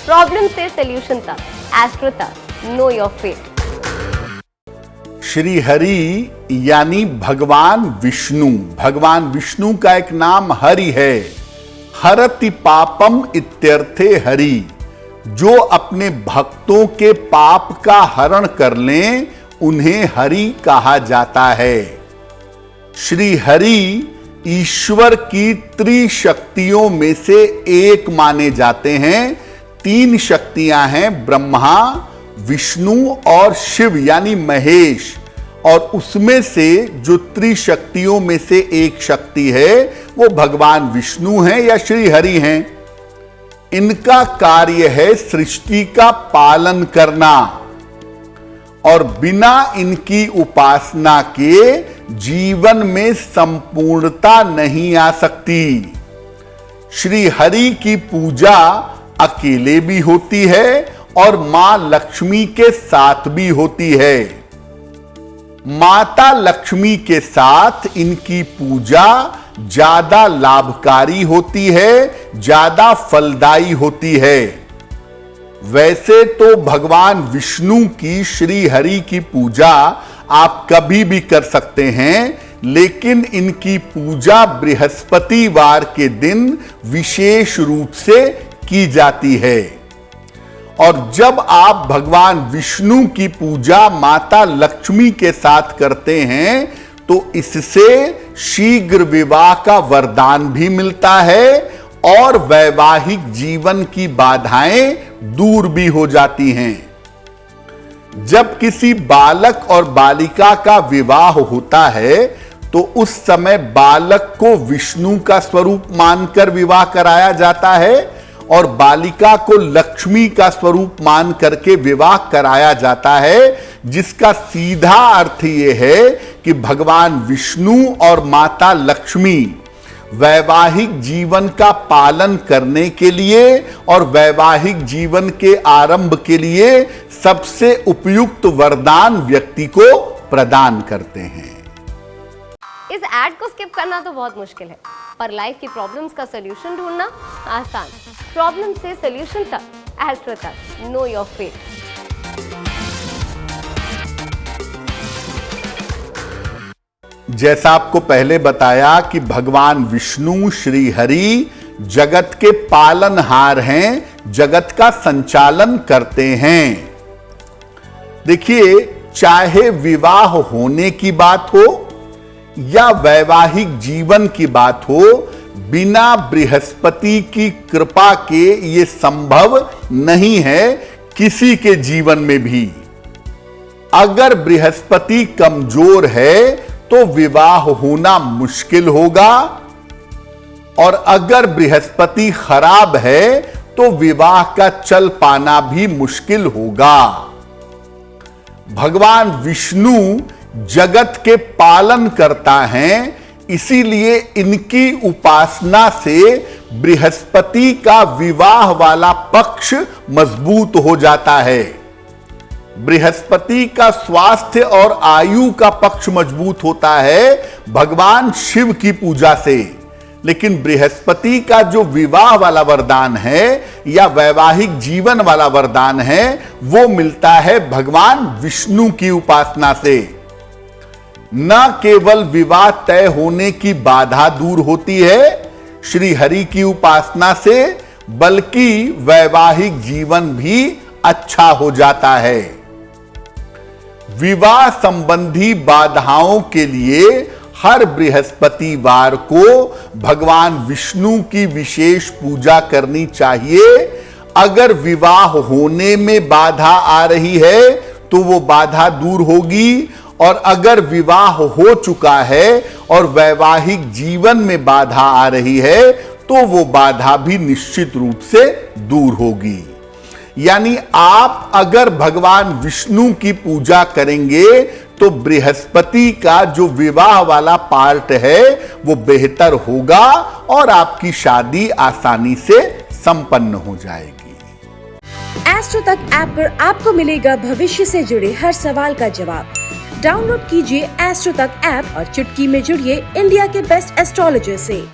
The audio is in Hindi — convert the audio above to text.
प्रॉब्लम से सॉल्यूशन तक, एस्ट्रो तक, know your fate. Shri Hari यानी भगवान विष्णु। भगवान विष्णु का एक नाम हरि है। हरति पापम इत्यर्थे हरि। जो अपने भक्तों के पाप का हरण कर लें उन्हें हरि कहा जाता है। श्री हरि ईश्वर की त्रिशक्तियों में से एक माने जाते हैं। 3 शक्तियां हैं, ब्रह्मा, विष्णु और शिव यानी महेश। और उसमें से जो त्रिशक्तियों में से एक शक्ति है वो भगवान विष्णु हैं या श्री हरि हैं। इनका कार्य है सृष्टि का पालन करना और बिना इनकी उपासना के जीवन में संपूर्णता नहीं आ सकती। श्री हरि की पूजा अकेले भी होती है और मां लक्ष्मी के साथ भी होती है। माता लक्ष्मी के साथ इनकी पूजा ज्यादा लाभकारी होती है, ज्यादा फलदायी होती है। वैसे तो भगवान विष्णु की श्री हरि की पूजा आप कभी भी कर सकते हैं, लेकिन इनकी पूजा बृहस्पतिवार के दिन विशेष रूप से की जाती है। और जब आप भगवान विष्णु की पूजा माता लक्ष्मी के साथ करते हैं तो इससे शीघ्र विवाह का वरदान भी मिलता है और वैवाहिक जीवन की बाधाएं दूर भी हो जाती हैं। जब किसी बालक और बालिका का विवाह होता है तो उस समय बालक को विष्णु का स्वरूप मानकर विवाह कराया जाता है और बालिका को लक्ष्मी का स्वरूप मान करके विवाह कराया जाता है, जिसका सीधा अर्थ यह है कि भगवान विष्णु और माता लक्ष्मी वैवाहिक जीवन का पालन करने के लिए और वैवाहिक जीवन के आरंभ के लिए सबसे उपयुक्त वरदान व्यक्ति को प्रदान करते हैं। इस ऐड को स्किप करना तो बहुत मुश्किल है, पर लाइफ की प्रॉब्लम्स का सॉल्यूशन ढूंढना आसान। प्रॉब्लम से सॉल्यूशन तक, एस्ट्रो तक, नो योर फेट। जैसा आपको पहले बताया कि भगवान विष्णु श्री हरि जगत के पालनहार हैं, जगत का संचालन करते हैं। देखिए, चाहे विवाह होने की बात हो या वैवाहिक जीवन की बात हो, बिना बृहस्पति की कृपा के यह संभव नहीं है किसी के जीवन में भी। अगर बृहस्पति कमजोर है तो विवाह होना मुश्किल होगा और अगर बृहस्पति खराब है तो विवाह का चल पाना भी मुश्किल होगा। भगवान विष्णु जगत के पालन करता है, इसीलिए इनकी उपासना से बृहस्पति का विवाह वाला पक्ष मजबूत हो जाता है। बृहस्पति का स्वास्थ्य और आयु का पक्ष मजबूत होता है भगवान शिव की पूजा से। लेकिन बृहस्पति का जो विवाह वाला वरदान है या वैवाहिक जीवन वाला वरदान है वो मिलता है भगवान विष्णु की उपासना से। न केवल विवाह तय होने की बाधा दूर होती है श्री हरि की उपासना से, बल्कि वैवाहिक जीवन भी अच्छा हो जाता है। विवाह संबंधी बाधाओं के लिए हर बृहस्पतिवार को भगवान विष्णु की विशेष पूजा करनी चाहिए। अगर विवाह होने में बाधा आ रही है तो वो बाधा दूर होगी और अगर विवाह हो चुका है और वैवाहिक जीवन में बाधा आ रही है तो वो बाधा भी निश्चित रूप से दूर होगी। यानी आप अगर भगवान विष्णु की पूजा करेंगे तो बृहस्पति का जो विवाह वाला पार्ट है वो बेहतर होगा और आपकी शादी आसानी से संपन्न हो जाएगी। एस्ट्रो तक ऐप पर आपको मिलेगा भविष्य से जुड़े हर सवाल का जवाब। डाउनलोड कीजिए एस्ट्रो तक ऐप और चुटकी में जुड़िए इंडिया के बेस्ट एस्ट्रोलॉजर से।